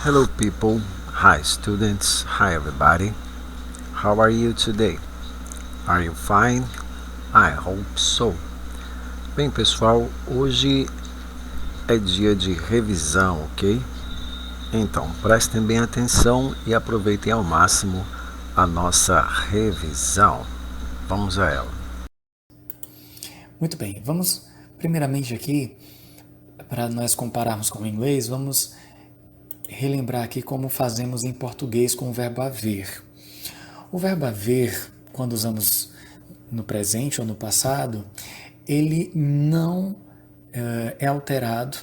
Hello people, hi students, hi everybody. How are you today? Are you fine? I hope so. Bem pessoal, hoje é dia de revisão, ok? Então, prestem bem atenção e aproveitem ao máximo a nossa revisão. Vamos a ela. Muito bem, vamos primeiramente aqui, para nós compararmos com o inglês, vamos relembrar aqui como fazemos em português com o verbo haver. O verbo haver, quando usamos no presente ou no passado, ele não é alterado,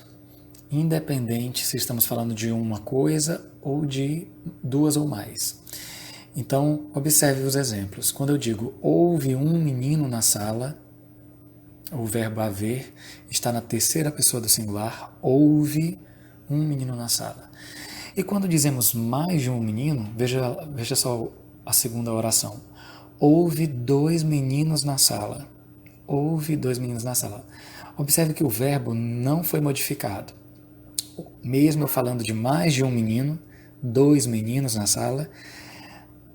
independente se estamos falando de uma coisa ou de duas ou mais. Então, observe os exemplos. Quando eu digo houve um menino na sala, o verbo haver está na terceira pessoa do singular, houve um menino na sala. E quando dizemos mais de um menino, veja só a segunda oração. Houve dois meninos na sala. Houve dois meninos na sala. Observe que o verbo não foi modificado. Mesmo eu falando de mais de um menino, dois meninos na sala,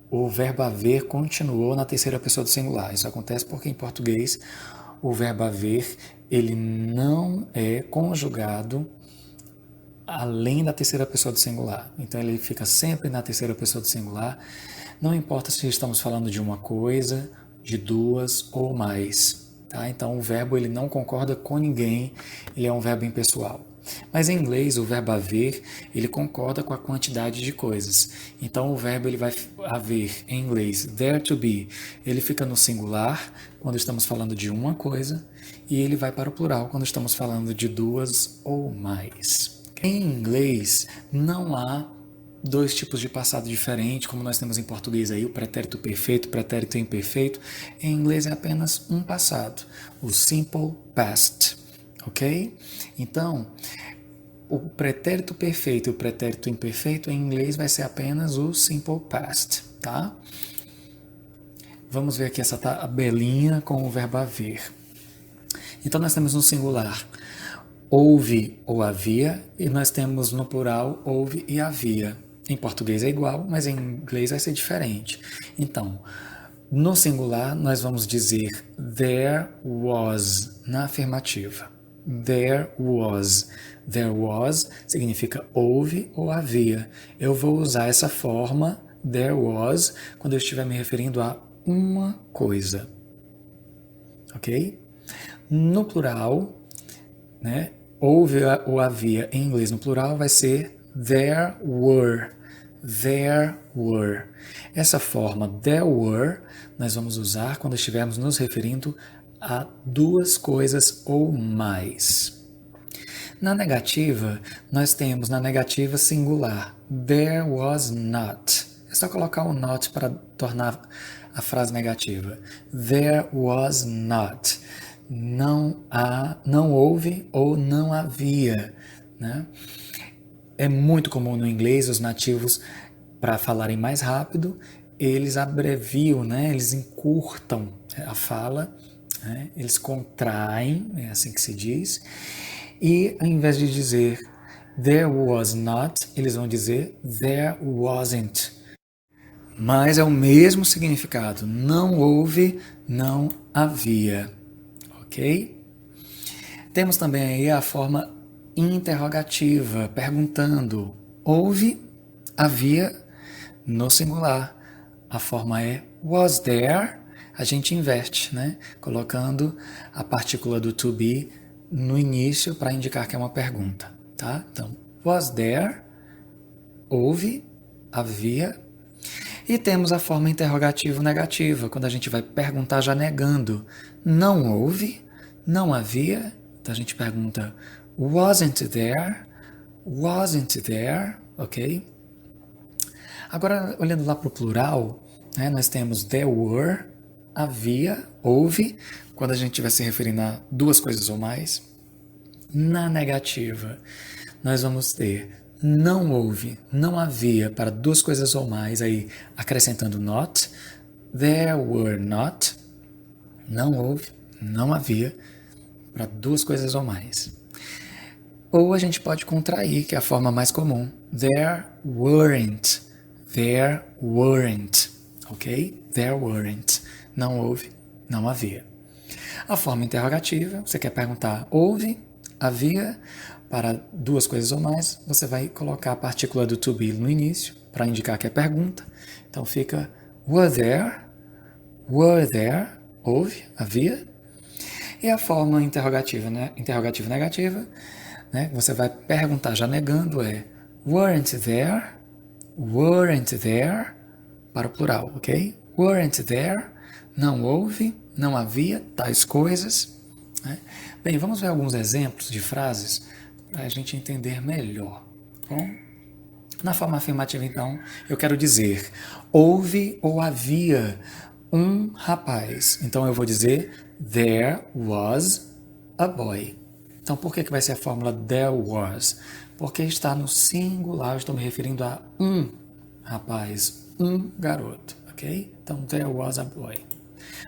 o verbo haver continuou na terceira pessoa do singular. Isso acontece porque em português o verbo haver ele não é conjugado além da terceira pessoa do singular. Então ele fica sempre na terceira pessoa do singular. Não importa se estamos falando de uma coisa, de duas ou mais. Tá? Então o verbo ele não concorda com ninguém, ele é um verbo impessoal. Mas em inglês o verbo haver ele concorda com a quantidade de coisas. Então o verbo ele vai haver em inglês there to be, ele fica no singular quando estamos falando de uma coisa e ele vai para o plural quando estamos falando de duas ou mais. Em inglês não há dois tipos de passado diferente, como nós temos em português aí, o pretérito perfeito, o pretérito imperfeito. Em inglês é apenas um passado, o simple past, ok? Então, o pretérito perfeito e o pretérito imperfeito em inglês vai ser apenas o simple past, tá? Vamos ver aqui essa tabelinha com o verbo haver. Então, nós temos no singular houve ou havia, e nós temos no plural houve e havia. Em português é igual, mas em inglês vai ser diferente. Então, no singular, nós vamos dizer there was na afirmativa. There was. There was significa houve ou havia. Eu vou usar essa forma, there was, quando eu estiver me referindo a uma coisa. Ok? No plural, né? Houve ou havia em inglês no plural vai ser there were. There were. Essa forma there were nós vamos usar quando estivermos nos referindo a duas coisas ou mais. Na negativa, nós temos na negativa singular there was not. É só colocar o not para tornar a frase negativa. There was not. Não houve ou não havia, né? É muito comum no inglês os nativos, para falarem mais rápido, eles abreviam, né? Eles encurtam a fala, né? Eles contraem, é assim que se diz, e ao invés de dizer there was not, eles vão dizer there wasn't. Mas é o mesmo significado, não houve, não havia. Ok? Temos também aí a forma interrogativa, perguntando. Houve, havia, no singular. A forma é was there, a gente inverte, né? Colocando a partícula do to be no início para indicar que é uma pergunta, tá? Então, was there, houve, havia. E temos a forma interrogativo-negativa, quando a gente vai perguntar já negando. Não houve, não havia. Então a gente pergunta wasn't there, wasn't there, ok? Agora, olhando lá para o plural, né, nós temos there were, havia, houve, quando a gente estiver se referindo a duas coisas ou mais. Na negativa, nós vamos ter não houve, não havia para duas coisas ou mais, aí acrescentando not, there were not, não houve, não havia para duas coisas ou mais. Ou a gente pode contrair, que é a forma mais comum. There weren't. There weren't. Ok? There weren't. Não houve, não havia. A forma interrogativa, você quer perguntar houve, havia, para duas coisas ou mais, você vai colocar a partícula do to be no início, para indicar que é pergunta. Então fica were there, houve, havia. E a forma interrogativa, né? Interrogativa negativa, né? Você vai perguntar já negando é weren't there, para o plural, ok? Weren't there, não houve, não havia tais coisas. Né? Bem, vamos ver alguns exemplos de frases para a gente entender melhor. Bom, na forma afirmativa, então, eu quero dizer houve ou havia um rapaz. Então eu vou dizer there was a boy. Então por que vai ser a fórmula there was? Porque está no singular, eu estou me referindo a um rapaz, um garoto, ok? Então there was a boy.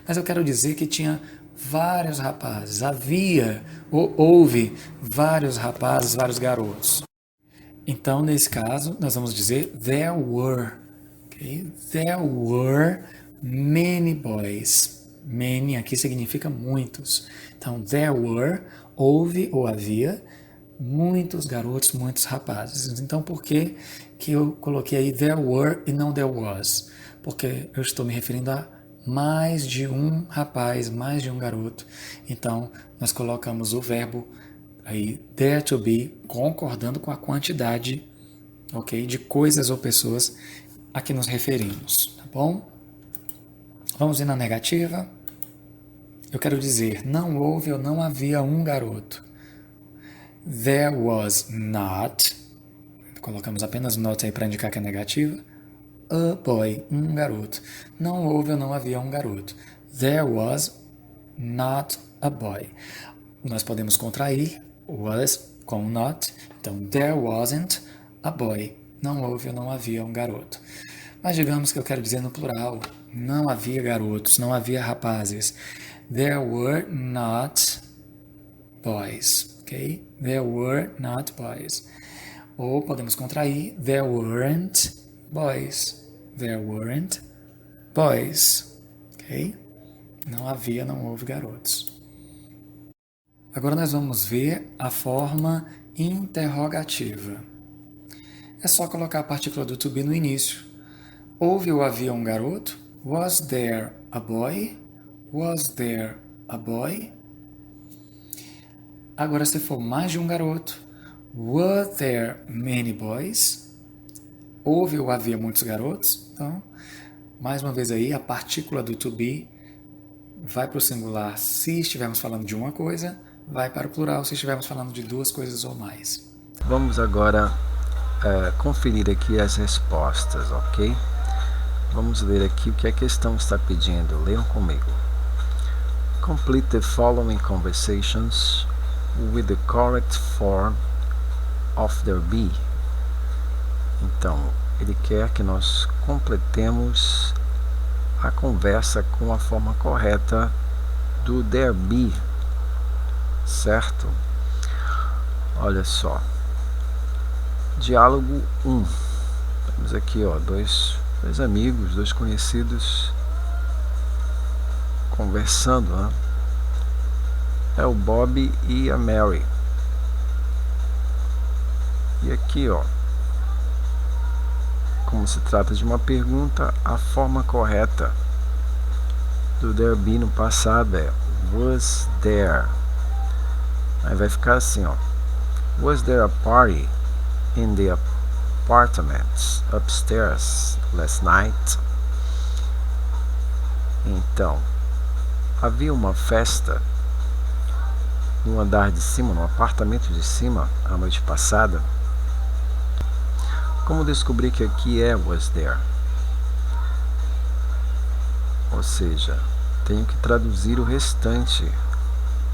Mas eu quero dizer que tinha vários rapazes, havia ou houve vários rapazes, vários garotos. Então, nesse caso, nós vamos dizer there were. Okay? There were many boys. Many aqui significa muitos. Então, there were, houve ou havia, muitos garotos, muitos rapazes. Então, por que eu coloquei aí there were e não there was? Porque eu estou me referindo a mais de um rapaz, mais de um garoto. Então, nós colocamos o verbo aí, there to be, concordando com a quantidade, ok, de coisas ou pessoas a que nos referimos, tá bom? Vamos ir na negativa. Eu quero dizer, não houve ou não havia um garoto. There was not, colocamos apenas not aí para indicar que é negativa. A boy, um garoto. Não houve ou não havia um garoto. There was not a boy. Nós podemos contrair was com not. Então, there wasn't a boy. Não houve ou não havia um garoto. Mas digamos que eu quero dizer no plural. Não havia garotos, não havia rapazes. There were not boys. Ok? There were not boys. Ou podemos contrair. There weren't boys. There weren't boys. Ok? Não havia, não houve garotos. Agora nós vamos ver a forma interrogativa. É só colocar a partícula do to be no início. Houve ou havia um garoto? Was there a boy? Was there a boy? Agora, se for mais de um garoto, were there many boys? Houve ou havia muitos garotos? Então, mais uma vez aí, a partícula do to be vai para o singular se estivermos falando de uma coisa, vai para o plural se estivermos falando de duas coisas ou mais. Vamos agora conferir aqui as respostas, ok? Vamos ler aqui o que a questão está pedindo. Leiam comigo. Complete the following conversations with the correct form of the be. Então, ele quer que nós completemos a conversa com a forma correta do there be, certo? Olha só. Diálogo 1. Temos aqui, ó, dois amigos, dois conhecidos conversando, né? É o Bob e a Mary. E aqui, ó, como se trata de uma pergunta, a forma correta do there be no passado é was there. Aí vai ficar assim, ó. Was there a party in the apartments upstairs last night? Então, havia uma festa no andar de cima, no apartamento de cima, a noite passada. Como descobrir que aqui é was there? Ou seja, tenho que traduzir o restante,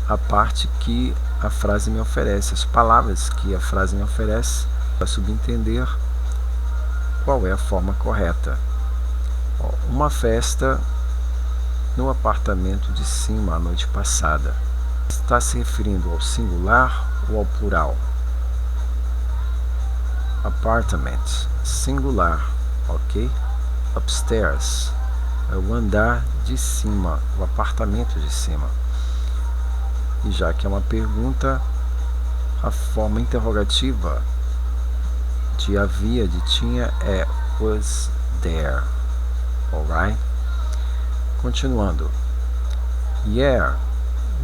a parte que a frase me oferece, as palavras que a frase me oferece, para subentender qual é a forma correta. Uma festa no apartamento de cima a noite passada. Está se referindo ao singular ou ao plural? Apartment, singular, ok? Upstairs é o andar de cima, o apartamento de cima. E já que é uma pergunta, a forma interrogativa de havia, de tinha é was there, alright? Continuando. Yeah,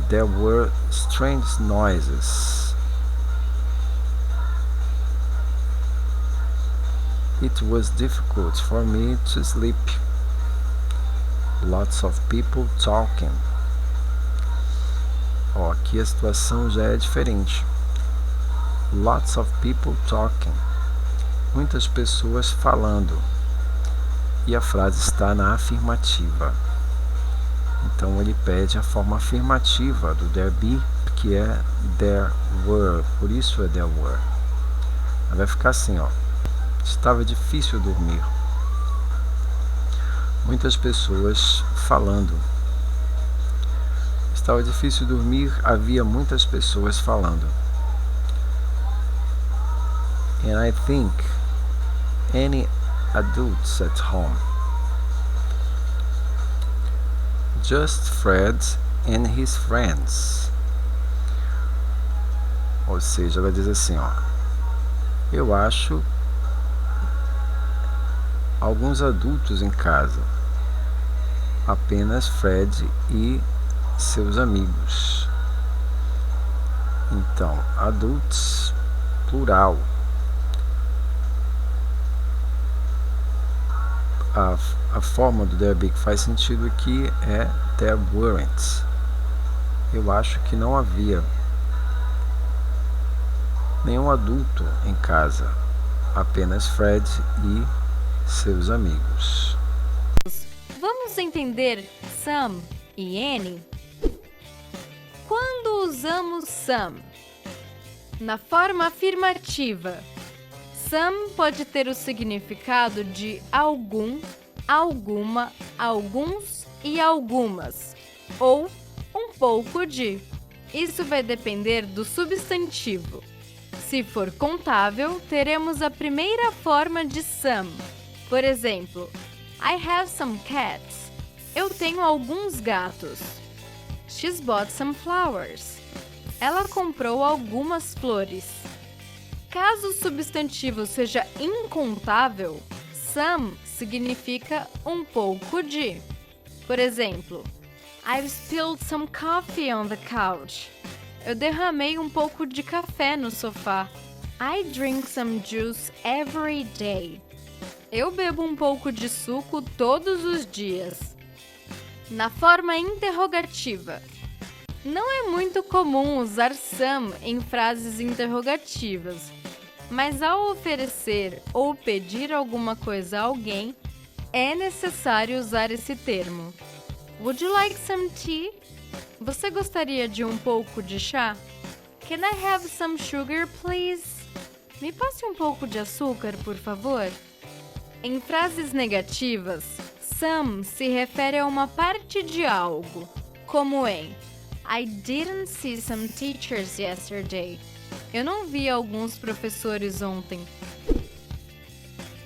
there were strange noises. It was difficult for me to sleep. Lots of people talking. Ó, aqui a situação já é diferente. Lots of people talking. Muitas pessoas falando. E a frase está na afirmativa. Então ele pede a forma afirmativa do there be, que é there were. Por isso é there were. Vai ficar assim, ó. Estava difícil dormir. Muitas pessoas falando. Estava difícil dormir, havia muitas pessoas falando. And I think any adults at home. Just Fred and his friends. Ou seja, ela diz assim, ó. Eu acho alguns adultos em casa. Apenas Fred e seus amigos. Então, adults, plural. A forma do there be que faz sentido aqui é there weren't. Eu acho que não havia nenhum adulto em casa, apenas Fred e seus amigos. Vamos entender some e any? Quando usamos some? Na forma afirmativa, some pode ter o significado de algum, alguma, alguns e algumas, ou um pouco de. Isso vai depender do substantivo. Se for contável, teremos a primeira forma de some. Por exemplo, I have some cats. Eu tenho alguns gatos. She's bought some flowers. Ela comprou algumas flores. Caso o substantivo seja incontável, some significa um pouco de. Por exemplo, I've spilled some coffee on the couch. Eu derramei um pouco de café no sofá. I drink some juice every day. Eu bebo um pouco de suco todos os dias. Na forma interrogativa. Não é muito comum usar some em frases interrogativas, mas ao oferecer ou pedir alguma coisa a alguém, é necessário usar esse termo. Would you like some tea? Você gostaria de um pouco de chá? Can I have some sugar, please? Me passe um pouco de açúcar, por favor? Em frases negativas, some se refere a uma parte de algo, como em I didn't see some teachers yesterday. Eu não vi alguns professores ontem.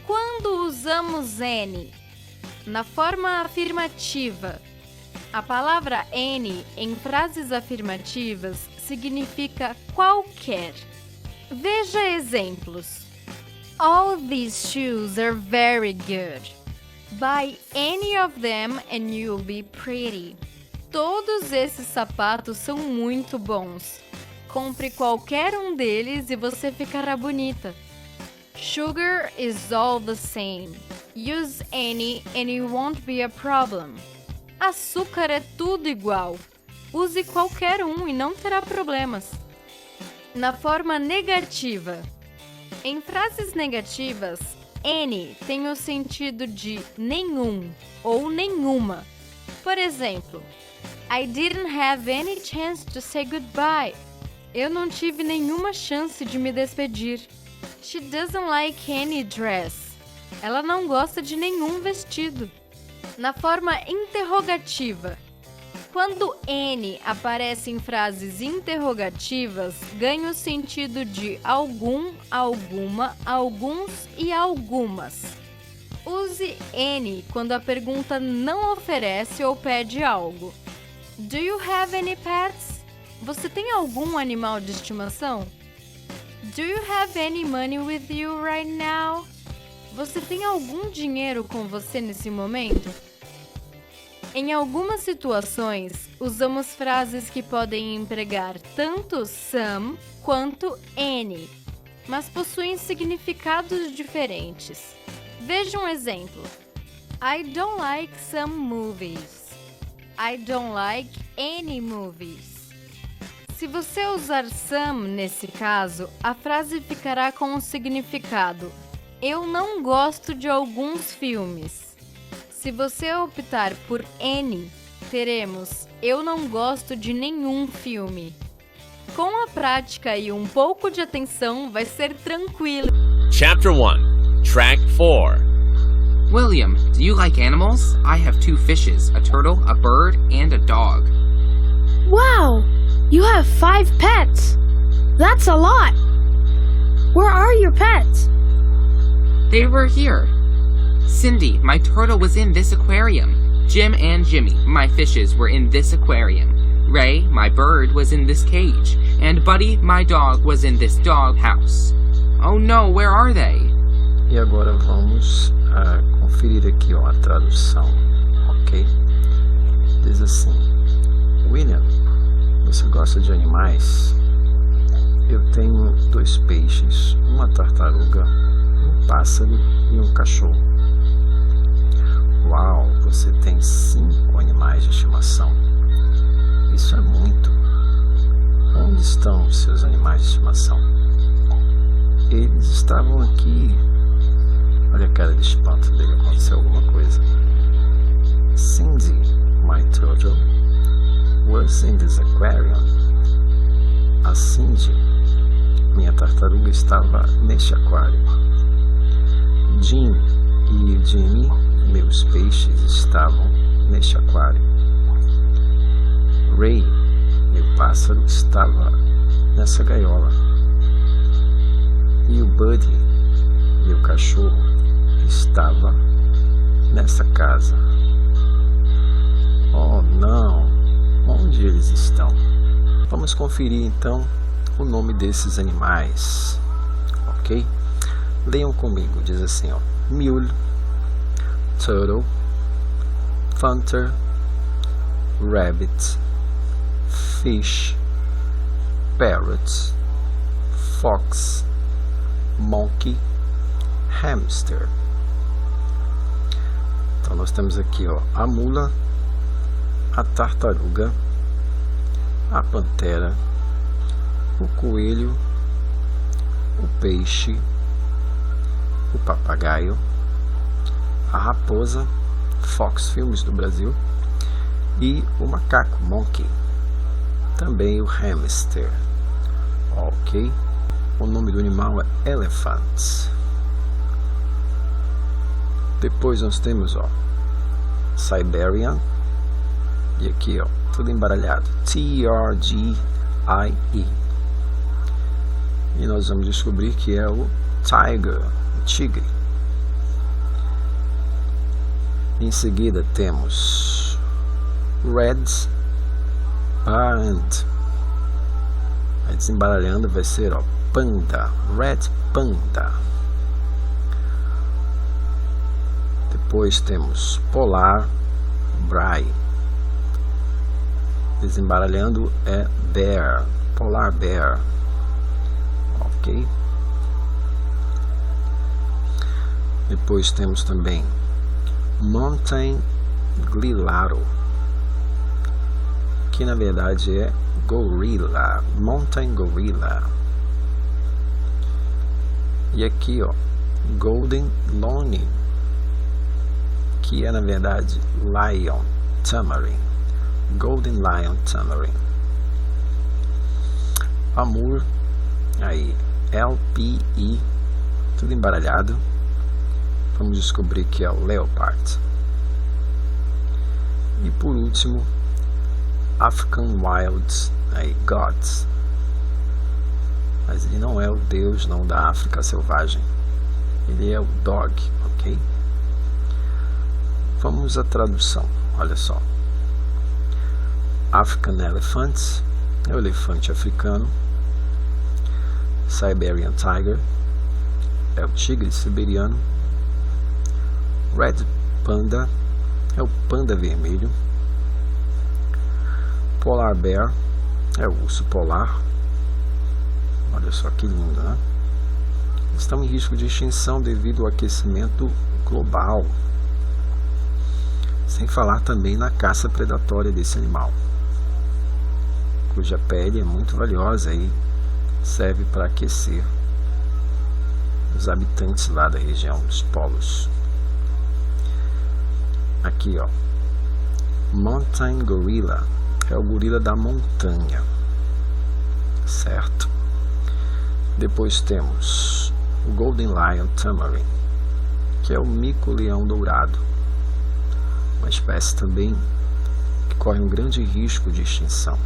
Quando usamos any? Na forma afirmativa. A palavra any em frases afirmativas significa qualquer. Veja exemplos. All these shoes are very good. Buy any of them and you'll be pretty. Todos esses sapatos são muito bons. Compre qualquer um deles e você ficará bonita. Sugar is all the same. Use any and it won't be a problem. Açúcar é tudo igual. Use qualquer um e não terá problemas. Na forma negativa. Em frases negativas, any tem o sentido de nenhum ou nenhuma. Por exemplo, I didn't have any chance to say goodbye. Eu não tive nenhuma chance de me despedir. She doesn't like any dress. Ela não gosta de nenhum vestido. Na forma interrogativa. Quando N aparece em frases interrogativas, ganha o sentido de algum, alguma, alguns e algumas. Use N quando a pergunta não oferece ou pede algo. Do you have any pets? Você tem algum animal de estimação? Do you have any money with you right now? Você tem algum dinheiro com você nesse momento? Em algumas situações, usamos frases que podem empregar tanto some quanto any, mas possuem significados diferentes. Veja um exemplo. I don't like some movies. I don't like any movies. Se você usar some nesse caso, a frase ficará com o significado eu não gosto de alguns filmes. Se você optar por any, teremos eu não gosto de nenhum filme. Com a prática e um pouco de atenção, vai ser tranquilo. Chapter 1, Track 4. William, do you like animals? I have 2 fishes, a turtle, a bird, and a dog. Wow! You have 5 pets! That's a lot! Where are your pets? They were here. Cindy, my turtle was in this aquarium. Jim and Jimmy, my fishes, were in this aquarium. Ray, my bird, was in this cage. And Buddy, my dog, was in this dog house. Oh no, where are they? E agora vamos conferir aqui a tradução, ok? Diz assim: William, você gosta de animais? Eu tenho 2 peixes, uma tartaruga, um pássaro e um cachorro. Uau, você tem 5 animais de estimação. Isso é muito. Onde estão os seus animais de estimação? Eles estavam aqui. Olha a cara de espanto dele, aconteceu alguma coisa. Cindy, my turtle, was in this aquarium. A Cindy, minha tartaruga, estava neste aquário. Jim e Jimmy, meus peixes, estavam neste aquário. Ray, meu pássaro, estava nessa gaiola. E o Buddy, meu cachorro, estava nessa casa. Oh não! Onde eles estão? Vamos conferir então o nome desses animais, ok? Leiam comigo, diz assim, ó: mule, turtle, panther, rabbit, fish, parrot, fox, monkey, hamster. Então nós temos aqui, ó, a mula, a tartaruga, a pantera, o coelho, o peixe, o papagaio, a raposa, Fox Filmes do Brasil, e o macaco, monkey, também o hamster, ok? O nome do animal é elephant. Depois nós temos, ó, Siberian, e aqui, ó, tudo embaralhado, T-R-G-I-E. E nós vamos descobrir que é o tiger, o tigre. Em seguida temos red panda. Aí desembaralhando vai ser, ó, panda, red panda. Depois temos polar bear. Desembaralhando é bear, polar bear, ok? Depois temos também mountain glilaro, que na verdade é gorilla, mountain gorilla. E aqui, ó, golden lone, que é na verdade lion tamarin, golden lion tamarin. Amur, aí L-P-E, tudo embaralhado. Vamos descobrir que é o leopard. E por último, African Wild Gods. Mas ele não é o Deus não da África selvagem. Ele é o dog, ok? Vamos à tradução, olha só. African Elephant é o elefante africano. Siberian Tiger é o tigre siberiano. Red Panda é o panda vermelho. Polar Bear é o urso polar. Olha só que lindo, né? Estão em risco de extinção devido ao aquecimento global. Sem falar também na caça predatória desse animal, cuja pele é muito valiosa e serve para aquecer os habitantes lá da região dos polos. Aqui, ó, Mountain Gorilla é o gorila da montanha, certo? Depois temos o Golden Lion Tamarin, que é o mico-leão dourado, uma espécie também que corre um grande risco de extinção,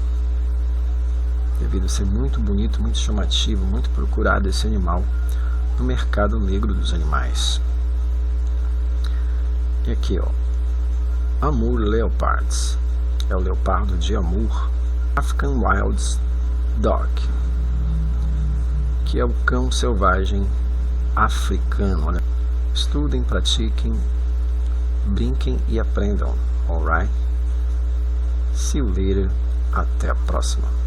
devido a ser muito bonito, muito chamativo, muito procurado esse animal no mercado negro dos animais. E aqui, ó, Amur Leopards, é o leopardo de Amur. African Wild Dog, que é o cão selvagem africano. Olha. Estudem, pratiquem, brinquem e aprendam. Alright? See you later. Até a próxima.